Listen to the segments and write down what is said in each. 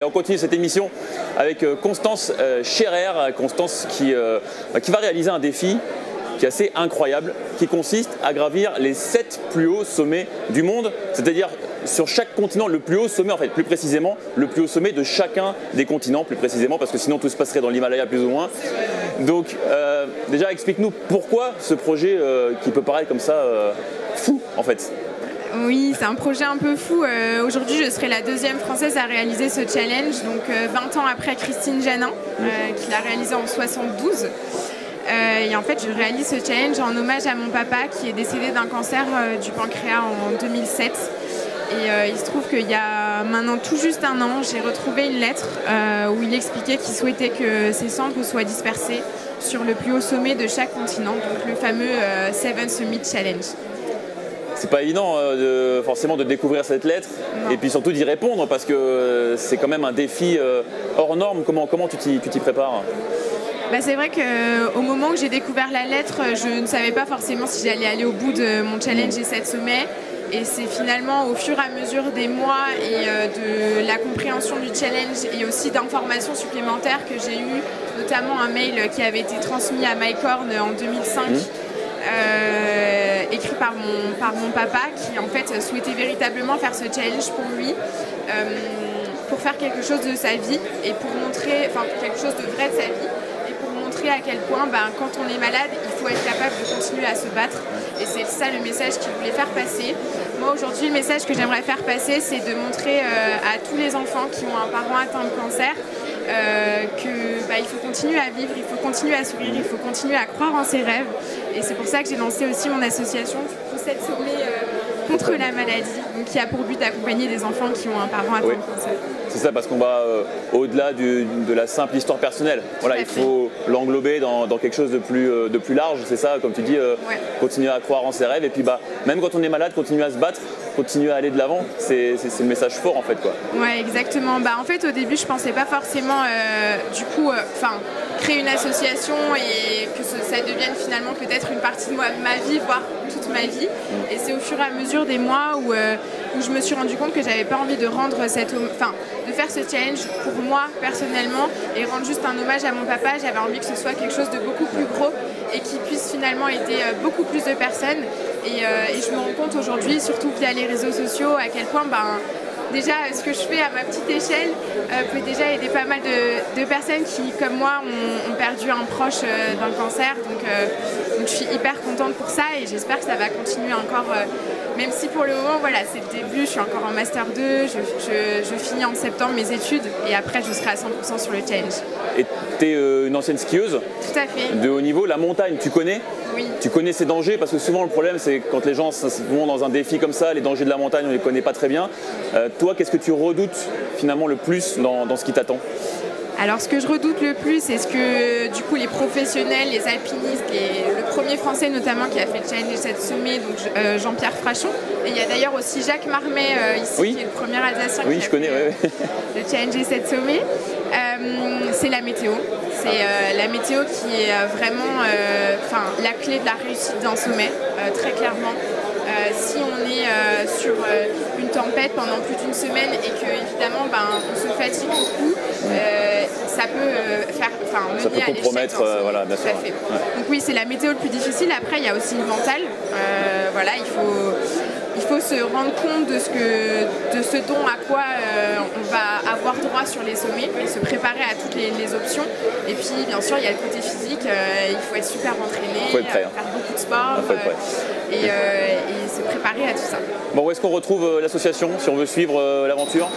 On continue cette émission avec Constance Scherer, Constance qui va réaliser un défi qui est assez incroyable, qui consiste à gravir les 7 plus hauts sommets du monde, c'est-à-dire sur chaque continent, le plus haut sommet, en fait, plus précisément, le plus haut sommet de chacun des continents, plus précisément, parce que sinon tout se passerait dans l'Himalaya plus ou moins. Donc déjà explique-nous pourquoi ce projet qui peut paraître comme ça fou en fait. Oui, c'est un projet un peu fou. Aujourd'hui, je serai la deuxième française à réaliser ce challenge, donc 20 ans après Christine Janin, qui l'a réalisé en 72. Et en fait, je réalise ce challenge en hommage à mon papa qui est décédé d'un cancer du pancréas en 2007. Et il se trouve qu'il y a maintenant tout juste un an, j'ai retrouvé une lettre où il expliquait qu'il souhaitait que ses cendres soient dispersées sur le plus haut sommet de chaque continent, donc le fameux Seven Summit Challenge. C'est pas évident forcément de découvrir cette lettre et puis surtout d'y répondre parce que c'est quand même un défi hors norme. Comment tu t'y prépares? C'est vrai qu'au moment où j'ai découvert la lettre, je ne savais pas forcément si j'allais aller au bout de mon challenge et 7 sommets. Et c'est finalement au fur et à mesure des mois et de la compréhension du challenge et aussi d'informations supplémentaires que j'ai eu, notamment un mail qui avait été transmis à Mike Horn en 2005. Écrit par mon papa qui en fait souhaitait véritablement faire ce challenge pour lui, pour faire quelque chose de sa vie et pour montrer, quelque chose de vrai de sa vie et pour montrer à quel point quand on est malade il faut être capable de continuer à se battre, et c'est ça le message qu'il voulait faire passer. Moi aujourd'hui, le message que j'aimerais faire passer, c'est de montrer à tous les enfants qui ont un parent atteint de cancer qu'il faut continuer à vivre, il faut continuer à sourire, il faut continuer à croire en ses rêves. Et c'est pour ça que j'ai lancé aussi mon association pour 7 sommets contre la maladie, donc qui a pour but d'accompagner des enfants qui ont un parent atteint de cancer. C'est ça, parce qu'on va au-delà de la simple histoire personnelle. Voilà, il faut l'englober dans quelque chose de plus large, c'est ça, comme tu dis, continuer à croire en ses rêves. Et puis même quand on est malade, continuer à se battre, continuer à aller de l'avant, c'est le message fort en fait, quoi. Ouais, exactement. En fait, au début, je pensais pas forcément, créer une association et que ça devienne finalement peut-être une partie de ma vie, voire toute ma vie. Et c'est au fur et à mesure des mois où je me suis rendu compte que j'avais pas envie de rendre de faire ce challenge pour moi personnellement et rendre juste un hommage à mon papa. J'avais envie que ce soit quelque chose de beaucoup plus gros et qui puisse finalement aider beaucoup plus de personnes. Et je me rends compte aujourd'hui, surtout via les réseaux sociaux, à quel point déjà ce que je fais à ma petite échelle peut déjà aider pas mal de personnes qui, comme moi, ont perdu un proche d'un cancer. Donc je suis hyper contente pour ça et j'espère que ça va continuer encore. Même si pour le moment, c'est le début, je suis encore en Master 2, je finis en septembre mes études et après je serai à 100% sur le challenge. Et tu es une ancienne skieuse? Tout à fait. De haut niveau, la montagne, tu connais? Oui. Tu connais ces dangers? Parce que souvent le problème c'est quand les gens vont dans un défi comme ça, les dangers de la montagne on ne les connaît pas très bien. Toi, qu'est-ce que tu redoutes finalement le plus dans ce qui t'attend? Alors ce que je redoute le plus, c'est ce que du coup les professionnels, les alpinistes, le premier français notamment qui a fait le challenge des 7 sommets, donc Jean-Pierre Frachon, et il y a d'ailleurs aussi Jacques Marmet ici, qui est le premier Alsacien qui a fait le challenge des 7 sommets. C'est la météo. C'est la météo qui est vraiment la clé de la réussite d'un sommet, très clairement. Si on est sur une tempête pendant plus d'une semaine et que évidemment on se fatigue beaucoup, ça peut mener à l'échec. Bien sûr. Donc oui, c'est la météo le plus difficile. Après, il y a aussi le mental. Il faut se rendre compte de ce dont à quoi on va avoir droit sur les sommets et se préparer à toutes les options. Et puis bien sûr il y a le côté physique, il faut être super entraîné, faire beaucoup de sport et se préparer à tout ça. Où est-ce qu'on retrouve l'association si on veut suivre l'aventure?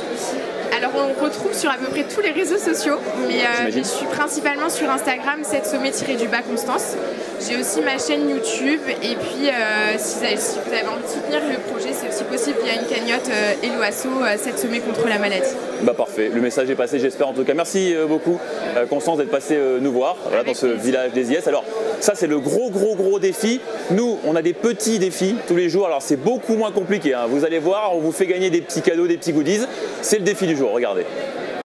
Alors on retrouve sur à peu près tous les réseaux sociaux, mais je suis principalement sur Instagram, 7 sommets-du-bas Constance. J'ai aussi ma chaîne YouTube et puis si vous avez envie de soutenir le projet, c'est aussi possible via une cagnotte Hello Asso, 7 sommets contre la maladie. Parfait, le message est passé, j'espère en tout cas. Merci beaucoup Constance d'être passée nous voir dans ce village des IS. Alors ça c'est le gros défi. Nous on a des petits défis tous les jours, alors c'est beaucoup moins compliqué, hein. Vous allez voir, on vous fait gagner des petits cadeaux, des petits goodies. C'est le défi du jour, regardez.